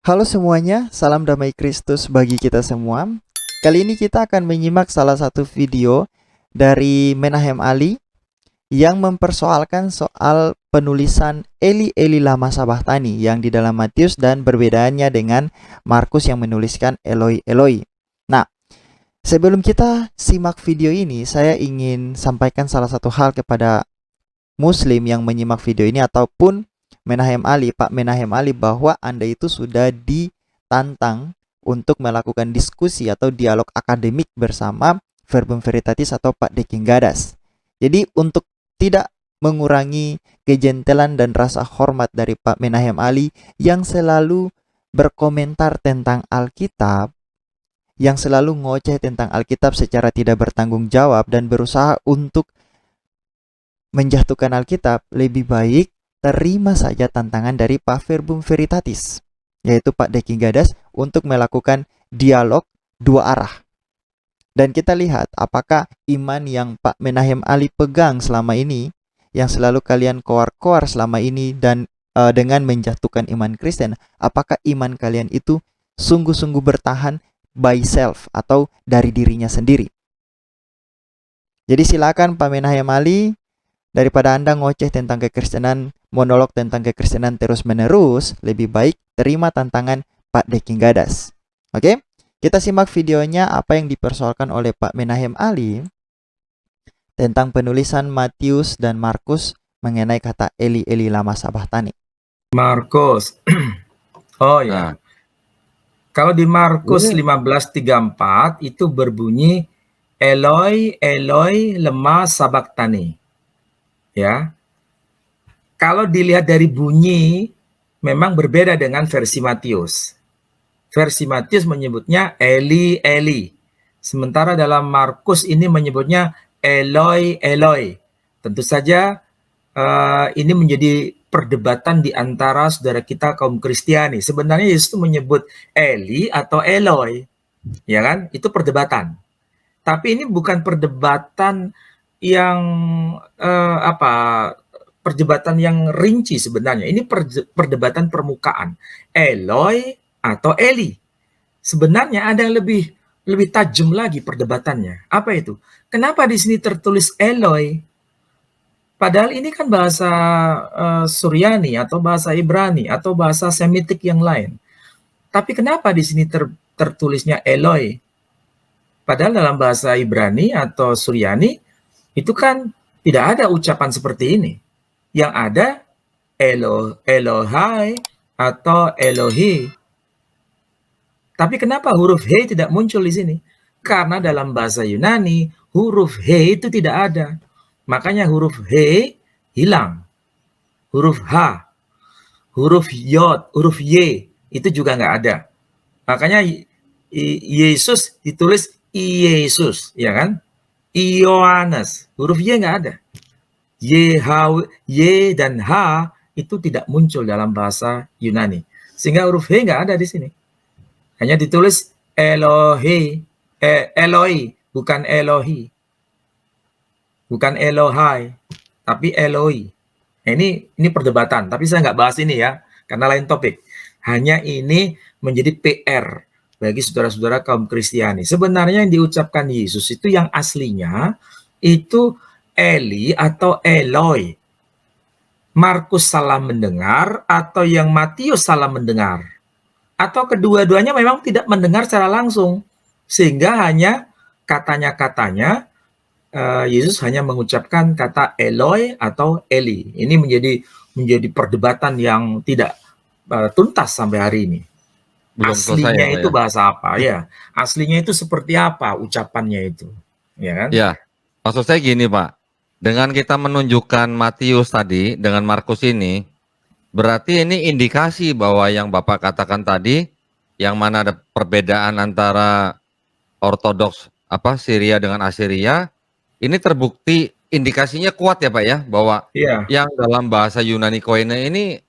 Halo semuanya, salam damai Kristus bagi kita semua. Kali ini kita akan menyimak salah satu video dari Menahem Ali yang mempersoalkan soal penulisan Eli Eli lama sabachthani yang di dalam Matius dan perbedaannya dengan Markus yang menuliskan Eloi Eloi. Nah, sebelum kita simak video ini, saya ingin sampaikan salah satu hal kepada Muslim yang menyimak video ini ataupun Menahem Ali, Pak Menahem Ali, bahwa Anda itu sudah ditantang untuk melakukan diskusi atau dialog akademik bersama Verbum Veritatis atau Pak Deking Gadas. Jadi untuk tidak mengurangi kejentelan dan rasa hormat dari Pak Menahem Ali yang selalu berkomentar tentang Alkitab, yang selalu ngoceh tentang Alkitab secara tidak bertanggung jawab dan berusaha untuk menjatuhkan Alkitab, lebih baik terima saja tantangan dari Pak Verbum Veritatis, yaitu Pak Deking Gadas, untuk melakukan dialog dua arah. Dan kita lihat apakah iman yang Pak Menahem Ali pegang selama ini, yang selalu kalian koar-koar selama ini dan dengan menjatuhkan iman Kristen, apakah iman kalian itu sungguh-sungguh bertahan by self atau dari dirinya sendiri. Jadi silakan Pak Menahem Ali, daripada Anda ngoceh tentang kekristenan, monolog tentang kekristenan terus-menerus, lebih baik terima tantangan Pak Deking Gadas. Oke? Kita simak videonya apa yang dipersoalkan oleh Pak Menahem Ali tentang penulisan Matius dan Markus mengenai kata Eli Eli lama sabachthani. Markus. Oh ya. Kalau di Markus 15:34 itu berbunyi Eloi Eloi lema sabachthani. Ya. Kalau dilihat dari bunyi memang berbeda dengan versi Matius. Versi Matius menyebutnya Eli Eli. Sementara dalam Markus ini menyebutnya Eloi Eloi. Tentu saja ini menjadi perdebatan di antara saudara kita kaum Kristiani. Sebenarnya Yesus itu menyebut Eli atau Eloi, ya kan? Itu perdebatan. Tapi ini bukan perdebatan yang perdebatan yang rinci sebenarnya. Ini perdebatan permukaan. Eloi atau Eli. Sebenarnya ada yang lebih tajam lagi perdebatannya. Apa itu? Kenapa di sini tertulis Eloi? Padahal ini kan bahasa Suryani atau bahasa Ibrani atau bahasa Semitik yang lain. Tapi kenapa di sini tertulisnya Eloi? Padahal dalam bahasa Ibrani atau Suryani itu kan tidak ada ucapan seperti ini. Yang ada Elohai atau Elohi. Tapi kenapa huruf He tidak muncul di sini? Karena dalam bahasa Yunani huruf He itu tidak ada. Makanya huruf He hilang. Huruf H, huruf Yod, huruf Y itu juga nggak ada. Makanya Yesus ditulis Yesus, ya kan? Ioannes, huruf Y nggak ada. Y dan H itu tidak muncul dalam bahasa Yunani. Sehingga huruf H nggak ada di sini. Hanya ditulis Eloi, bukan Elohi. Bukan Elohai, tapi Eloi. Ini perdebatan, tapi saya nggak bahas ini ya, karena lain topik. Hanya ini menjadi PR bagi saudara-saudara kaum Kristiani. Sebenarnya yang diucapkan Yesus itu yang aslinya itu Eli atau Eloi. Markus salah mendengar atau yang Matius salah mendengar. Atau kedua-duanya memang tidak mendengar secara langsung. Sehingga hanya katanya-katanya Yesus hanya mengucapkan kata Eloi atau Eli. Ini menjadi perdebatan yang tidak tuntas sampai hari ini. Belum aslinya selesai, itu ya? Bahasa apa ya? Aslinya itu seperti apa ucapannya itu, ya kan? Ya, maksud saya gini Pak, dengan kita menunjukkan Matius tadi dengan Markus ini, berarti ini indikasi bahwa yang Bapak katakan tadi, yang mana ada perbedaan antara Ortodoks Syria dengan Asiria, ini terbukti indikasinya kuat ya Pak ya, bahwa yang dalam bahasa Yunani Koine ini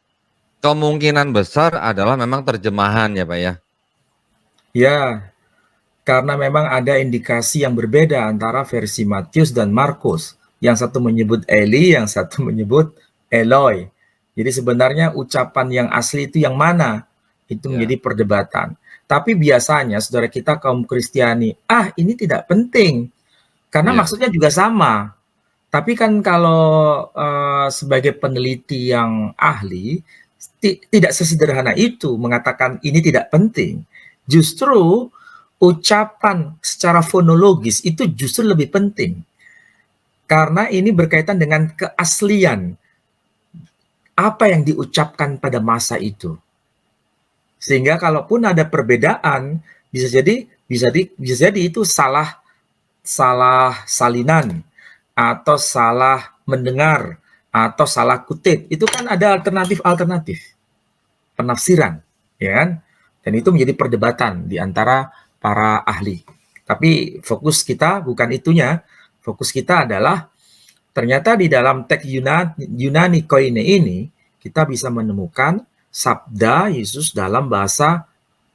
kemungkinan besar adalah memang terjemahan ya Pak ya. Ya, karena memang ada indikasi yang berbeda antara versi Matius dan Markus. Yang satu menyebut Eli, yang satu menyebut Eloi. Jadi sebenarnya ucapan yang asli itu yang mana? Itu Ya. menjadi perdebatan. Tapi biasanya saudara kita kaum Kristiani, ini tidak penting karena Ya. maksudnya juga sama. Tapi kan kalau sebagai peneliti yang ahli, tidak sesederhana itu mengatakan ini tidak penting. Justru ucapan secara fonologis itu justru lebih penting. Karena ini berkaitan dengan keaslian apa yang diucapkan pada masa itu. Sehingga kalaupun ada perbedaan, bisa jadi itu salah salinan atau salah mendengar atau salah kutip. Itu kan ada alternatif penafsiran, ya kan? Dan itu menjadi perdebatan di antara para ahli. Tapi fokus kita bukan itunya. Fokus kita adalah ternyata di dalam teks Yunani Koine ini kita bisa menemukan sabda Yesus dalam bahasa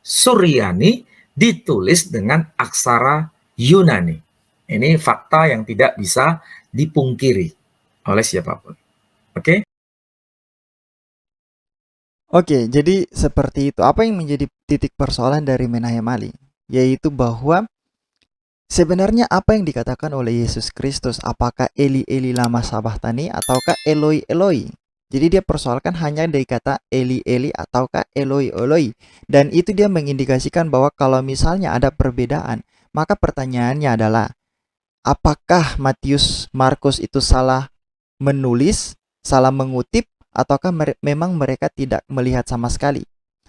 Suryani ditulis dengan aksara Yunani. Ini fakta yang tidak bisa dipungkiri oleh siapapun. Oke? Oke, jadi seperti itu. Apa yang menjadi titik persoalan dari Menahem Ali? Yaitu bahwa sebenarnya apa yang dikatakan oleh Yesus Kristus, apakah Eli Eli lama sabachthani ataukah Eloi Eloi? Jadi dia persoalkan hanya dari kata Eli Eli ataukah Eloi Eloi. Dan itu dia mengindikasikan bahwa kalau misalnya ada perbedaan, maka pertanyaannya adalah apakah Matius Markus itu salah menulis, salah mengutip, ataukah memang mereka tidak melihat sama sekali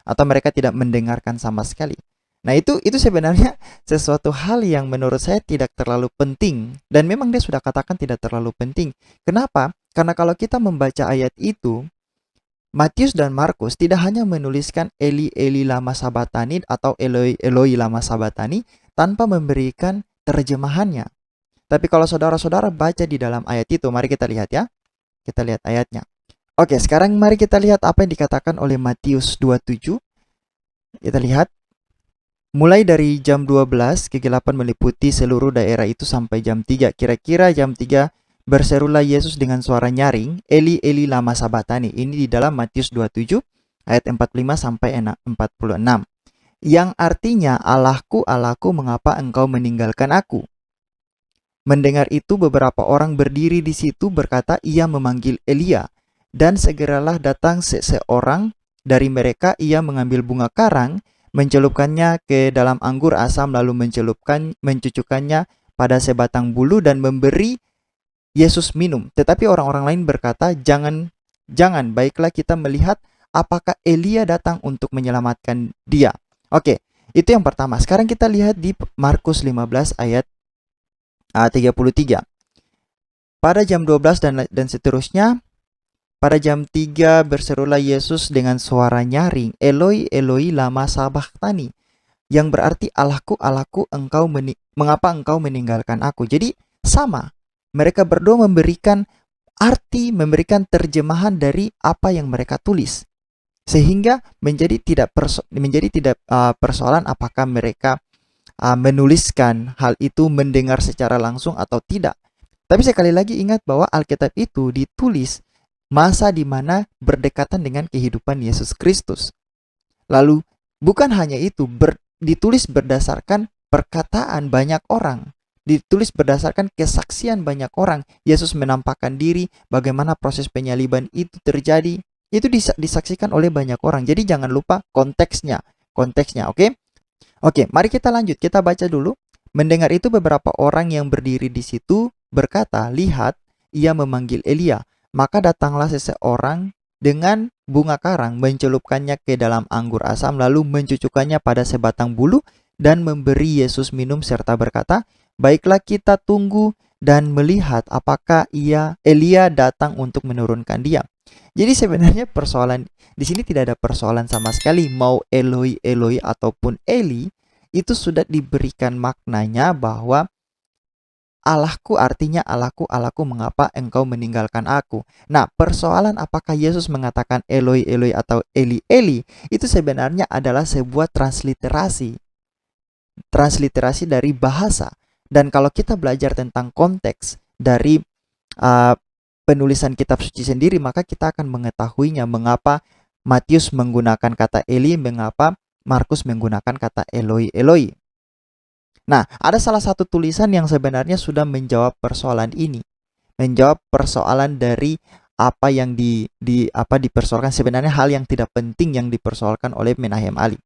atau mereka tidak mendengarkan sama sekali. Nah, itu sebenarnya sesuatu hal yang menurut saya tidak terlalu penting dan memang dia sudah katakan tidak terlalu penting. Kenapa? Karena kalau kita membaca ayat itu, Matius dan Markus tidak hanya menuliskan Eli Eli lama sabachthani atau Eloi Eloi lama sabachthani tanpa memberikan terjemahannya. Tapi kalau saudara-saudara baca di dalam ayat itu, mari kita lihat ya. Kita lihat ayatnya. Oke, sekarang mari kita lihat apa yang dikatakan oleh Matius 27. Kita lihat. Mulai dari jam 12, kegelapan meliputi seluruh daerah itu sampai jam 3. Kira-kira jam 3 berserulah Yesus dengan suara nyaring, Eli Eli lama sabachthani. Ini di dalam Matius 27 ayat 45 sampai 46. Yang artinya, Allahku, Allahku, mengapa engkau meninggalkan aku? Mendengar itu beberapa orang berdiri di situ berkata ia memanggil Elia. Dan segeralah datang seseorang dari mereka, ia mengambil bunga karang, mencelupkannya ke dalam anggur asam, lalu mencucukkannya pada sebatang bulu dan memberi Yesus minum. Tetapi orang-orang lain berkata, jangan, baiklah kita melihat apakah Elia datang untuk menyelamatkan dia. Oke, itu yang pertama. Sekarang kita lihat di Markus 15 ayat 33. Pada jam 12 dan seterusnya, pada jam 3 berserulah Yesus dengan suara nyaring, Eloi Eloi lama sabachthani, yang berarti Allahku, Allahku, mengapa engkau meninggalkan aku? Jadi sama, mereka berdua memberikan arti, memberikan terjemahan dari apa yang mereka tulis, sehingga menjadi tidak persoalan apakah mereka menuliskan hal itu, mendengar secara langsung atau tidak. Tapi sekali lagi ingat bahwa Alkitab itu ditulis masa di mana berdekatan dengan kehidupan Yesus Kristus. Lalu bukan hanya itu, ditulis berdasarkan perkataan banyak orang, ditulis berdasarkan kesaksian banyak orang. Yesus menampakkan diri, bagaimana proses penyaliban itu terjadi, itu disaksikan oleh banyak orang. Jadi jangan lupa konteksnya, oke? Oke, mari kita lanjut, kita baca dulu. Mendengar itu beberapa orang yang berdiri di situ berkata, lihat, ia memanggil Elia. Maka datanglah seseorang dengan bunga karang, mencelupkannya ke dalam anggur asam, lalu mencucukkannya pada sebatang bulu dan memberi Yesus minum serta berkata, baiklah kita tunggu dan melihat apakah Elia datang untuk menurunkan dia. Jadi sebenarnya persoalan di sini tidak ada persoalan sama sekali, mau Eloi Eloi ataupun Eli, itu sudah diberikan maknanya bahwa Allahku artinya Allahku, Allahku, mengapa engkau meninggalkan aku? Nah, persoalan apakah Yesus mengatakan Eloi Eloi atau Eli Eli, itu sebenarnya adalah sebuah transliterasi dari bahasa. Dan kalau kita belajar tentang konteks dari penulisan kitab suci sendiri, maka kita akan mengetahuinya mengapa Matius menggunakan kata Eli, mengapa Markus menggunakan kata Eloi, Eloi. Nah, ada salah satu tulisan yang sebenarnya sudah menjawab persoalan ini. Menjawab persoalan dari apa yang dipersoalkan, sebenarnya hal yang tidak penting yang dipersoalkan oleh Menahem Ali.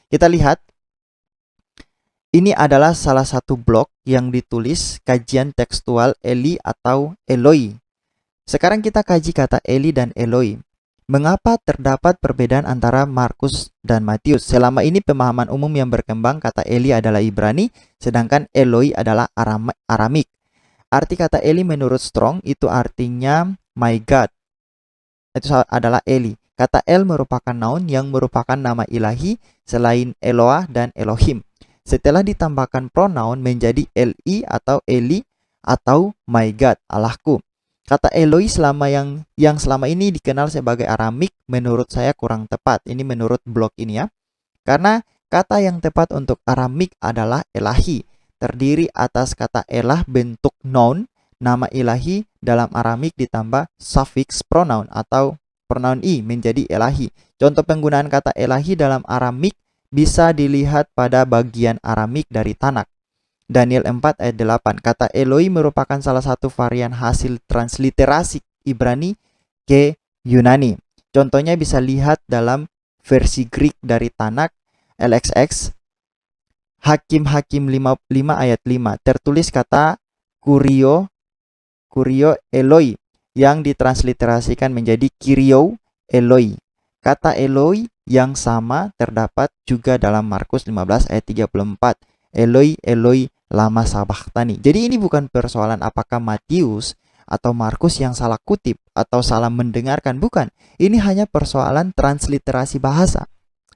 Kita lihat, ini adalah salah satu blog yang ditulis kajian tekstual Eli atau Eloi. Sekarang kita kaji kata Eli dan Eloi. Mengapa terdapat perbedaan antara Markus dan Matius? Selama ini pemahaman umum yang berkembang kata Eli adalah Ibrani, sedangkan Eloi adalah Aramik. Arti kata Eli menurut Strong itu artinya my God. Itu adalah Eli. Kata El merupakan noun yang merupakan nama ilahi selain Eloah dan Elohim. Setelah ditambahkan pronoun menjadi Eli atau Eli atau my God, Allahku. Kata Eloi yang selama ini dikenal sebagai Aramik menurut saya kurang tepat. Ini menurut blog ini ya. Karena kata yang tepat untuk Aramik adalah Elahi. Terdiri atas kata elah bentuk noun, nama ilahi dalam Aramik ditambah suffix pronoun atau pronoun i menjadi Elahi. Contoh penggunaan kata Elahi dalam Aramik bisa dilihat pada bagian Aramik dari Tanak. Daniel 4 ayat 8. Kata Eloi merupakan salah satu varian hasil transliterasi Ibrani ke Yunani. Contohnya bisa lihat dalam versi Greek dari Tanak, LXX, Hakim-Hakim 5 ayat 5. Tertulis kata Kurio Eloi yang ditransliterasikan menjadi Kyrio Eloi. Kata Eloi yang sama terdapat juga dalam Markus 15 ayat 34. Eloi, Eloi, lama sabachthani. Jadi ini bukan persoalan apakah Matius atau Markus yang salah kutip atau salah mendengarkan, bukan. Ini hanya persoalan transliterasi bahasa.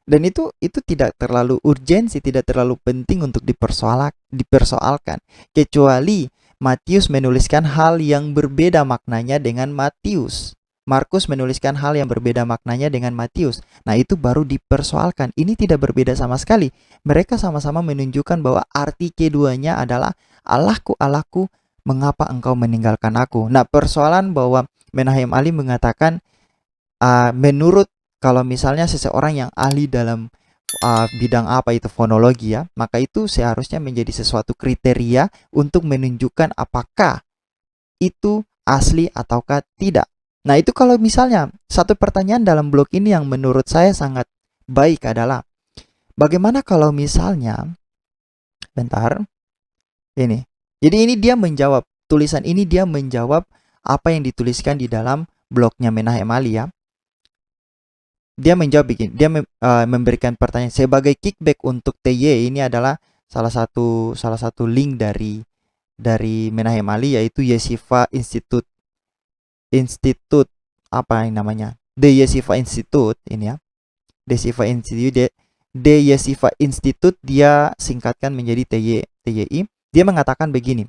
Dan itu tidak terlalu urgensi, tidak terlalu penting untuk dipersoalkan. Kecuali Matius menuliskan hal yang berbeda maknanya dengan Matius. Markus menuliskan hal yang berbeda maknanya dengan Matius. Nah, itu baru dipersoalkan. Ini tidak berbeda sama sekali. Mereka sama-sama menunjukkan bahwa arti keduanya adalah Allahku, Allahku, mengapa engkau meninggalkan aku? Nah, persoalan bahwa Menahem Ali mengatakan menurut, kalau misalnya seseorang yang ahli dalam bidang apa itu fonologi ya, maka itu seharusnya menjadi sesuatu kriteria untuk menunjukkan apakah itu asli ataukah tidak. Nah, itu kalau misalnya satu pertanyaan dalam blog ini yang menurut saya sangat baik adalah bagaimana kalau misalnya ini. Jadi ini dia menjawab, tulisan ini dia menjawab apa yang dituliskan di dalam blognya Menahem Ali ya. Dia menjawab begini, dia memberikan pertanyaan sebagai kickback untuk TY. Ini adalah salah satu link dari Menahem Ali, yaitu Yeshiva Institute apa yang namanya, The Yeshiva Institute ini ya, The Yeshiva Institute dia singkatkan menjadi TYI. Dia mengatakan begini,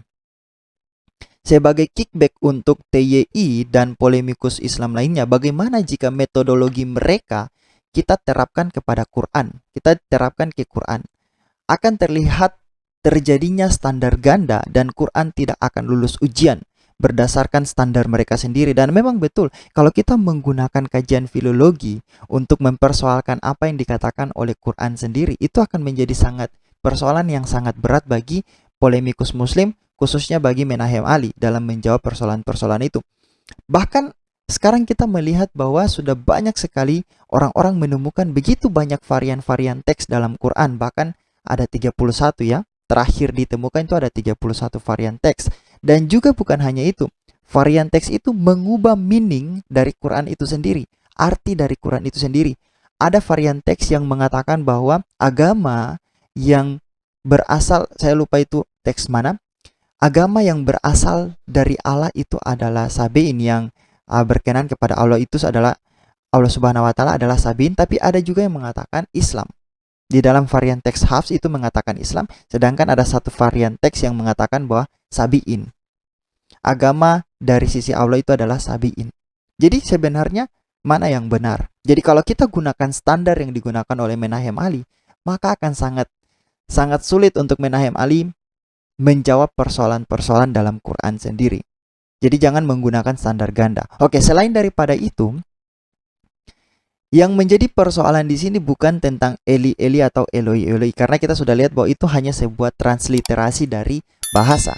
sebagai kickback untuk TYI dan polemikus Islam lainnya, bagaimana jika metodologi mereka kita terapkan kepada Quran, kita terapkan ke Quran, akan terlihat terjadinya standar ganda dan Quran tidak akan lulus ujian berdasarkan standar mereka sendiri. Dan memang betul, kalau kita menggunakan kajian filologi untuk mempersoalkan apa yang dikatakan oleh Quran sendiri, itu akan menjadi persoalan yang sangat berat bagi polemikus Muslim, khususnya bagi Menahem Ali dalam menjawab persoalan-persoalan itu. Bahkan sekarang kita melihat bahwa sudah banyak sekali orang-orang menemukan begitu banyak varian-varian teks dalam Quran, bahkan ada 31 ya. Terakhir ditemukan itu ada 31 varian teks. Dan juga bukan hanya itu, varian teks itu mengubah meaning dari Quran itu sendiri, arti dari Quran itu sendiri. Ada varian teks yang mengatakan bahwa agama yang berasal, saya lupa itu teks mana, agama yang berasal dari Allah itu adalah Sabi'in, yang berkenan kepada Allah itu adalah Allah Subhanahu wa taala adalah Sabi'in. Tapi ada juga yang mengatakan Islam. Di dalam varian teks Hafs itu mengatakan Islam, sedangkan ada satu varian teks yang mengatakan bahwa Sabi'in. Agama dari sisi Allah itu adalah Sabi'in. Jadi sebenarnya mana yang benar? Jadi kalau kita gunakan standar yang digunakan oleh Menahem Ali, maka akan sangat sulit untuk Menahem Ali menjawab persoalan-persoalan dalam Quran sendiri. Jadi jangan menggunakan standar ganda. Oke, selain daripada itu, Yang menjadi persoalan di sini bukan tentang Eli Eli atau Eloi Eloi, karena kita sudah lihat bahwa itu hanya sebuah transliterasi dari bahasa.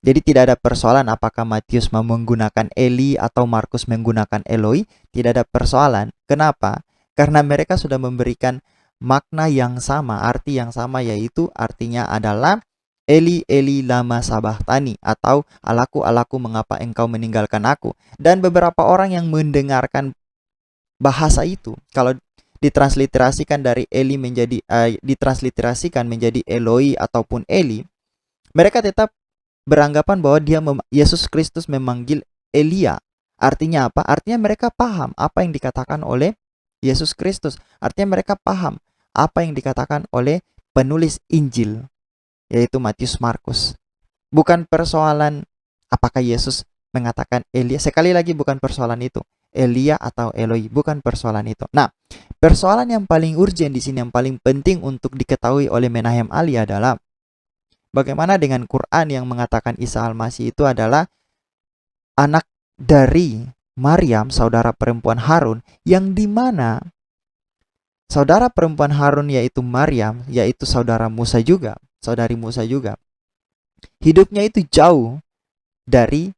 Jadi tidak ada persoalan apakah Matius mau menggunakan Eli atau Markus menggunakan Eloi, tidak ada persoalan. Kenapa? Karena mereka sudah memberikan makna yang sama, arti yang sama, yaitu artinya adalah Eli Eli lama sabachthani, atau Allahku Allahku mengapa engkau meninggalkan aku. Dan beberapa orang yang mendengarkan bahasa itu, kalau ditransliterasikan dari Eli menjadi ditransliterasikan menjadi Eloi ataupun Eli, mereka tetap beranggapan bahwa Yesus Kristus memanggil Elia. Artinya apa? Artinya mereka paham apa yang dikatakan oleh Yesus Kristus. Artinya mereka paham apa yang dikatakan oleh penulis Injil, yaitu Matius, Markus. Bukan persoalan apakah Yesus mengatakan Elia. Sekali lagi bukan persoalan itu. Elia atau Eloi, bukan persoalan itu. Nah, persoalan yang paling urgent di sini, yang paling penting untuk diketahui oleh Menahem Ali adalah bagaimana dengan Quran yang mengatakan Isa Al-Masih itu adalah anak dari Maryam, saudara perempuan Harun, yang dimana saudara perempuan Harun yaitu Maryam, yaitu saudara Musa juga, saudari Musa juga, hidupnya itu jauh dari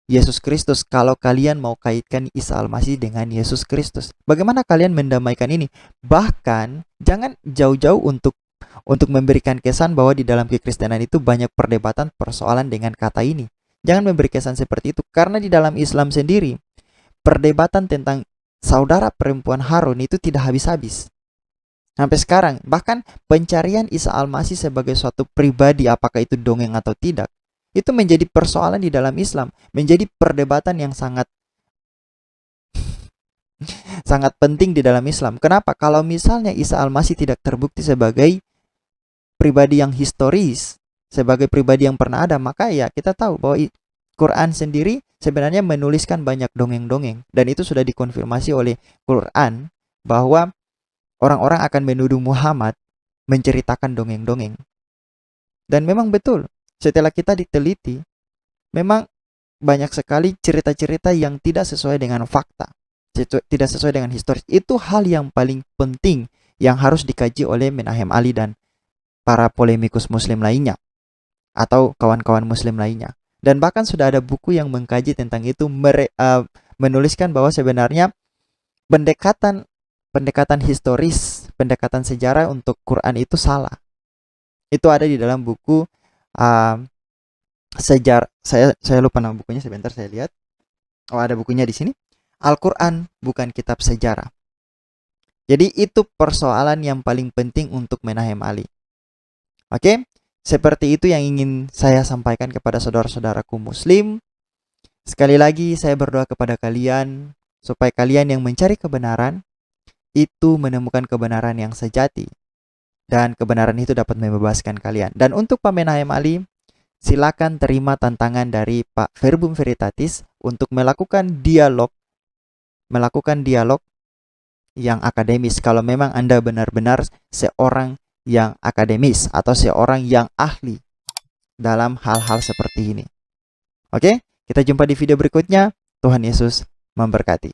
Yesus Kristus. Kalau kalian mau kaitkan Isa Al-Masih dengan Yesus Kristus, bagaimana kalian mendamaikan ini? Bahkan jangan jauh-jauh untuk memberikan kesan bahwa di dalam kekristenan itu banyak perdebatan persoalan dengan kata ini. Jangan memberi kesan seperti itu, karena di dalam Islam sendiri perdebatan tentang saudara perempuan Harun itu tidak habis-habis. Sampai sekarang, bahkan pencarian Isa Al-Masih sebagai suatu pribadi, apakah itu dongeng atau tidak, itu menjadi persoalan di dalam Islam, menjadi perdebatan yang sangat penting di dalam Islam. Kenapa? Kalau misalnya Isa Al-Masih tidak terbukti sebagai pribadi yang historis, sebagai pribadi yang pernah ada, maka ya kita tahu bahwa Quran sendiri sebenarnya menuliskan banyak dongeng-dongeng, dan itu sudah dikonfirmasi oleh Quran bahwa orang-orang akan menuduh Muhammad menceritakan dongeng-dongeng. Dan memang betul, setelah kita diteliti, memang banyak sekali cerita-cerita yang tidak sesuai dengan fakta, tidak sesuai dengan historis. Itu hal yang paling penting yang harus dikaji oleh Menahem Ali dan para polemikus muslim lainnya atau kawan-kawan muslim lainnya. Dan bahkan sudah ada buku yang mengkaji tentang itu, menuliskan bahwa sebenarnya pendekatan historis, pendekatan sejarah untuk Quran itu salah. Itu ada di dalam buku sejarah, saya lupa nama bukunya, sebentar saya lihat. Oh, ada bukunya di sini. Al-Quran bukan kitab sejarah. Jadi itu persoalan yang paling penting untuk Menahem Ali. Oke, seperti itu yang ingin saya sampaikan kepada saudara-saudaraku muslim. Sekali lagi saya berdoa kepada kalian supaya kalian yang mencari kebenaran itu menemukan kebenaran yang sejati, dan kebenaran itu dapat membebaskan kalian. Dan untuk Pak Menahem Ali, silakan terima tantangan dari Pak Verbum Veritatis untuk melakukan dialog yang akademis. Kalau memang Anda benar-benar seorang yang akademis atau seorang yang ahli dalam hal-hal seperti ini. Oke, kita jumpa di video berikutnya. Tuhan Yesus memberkati.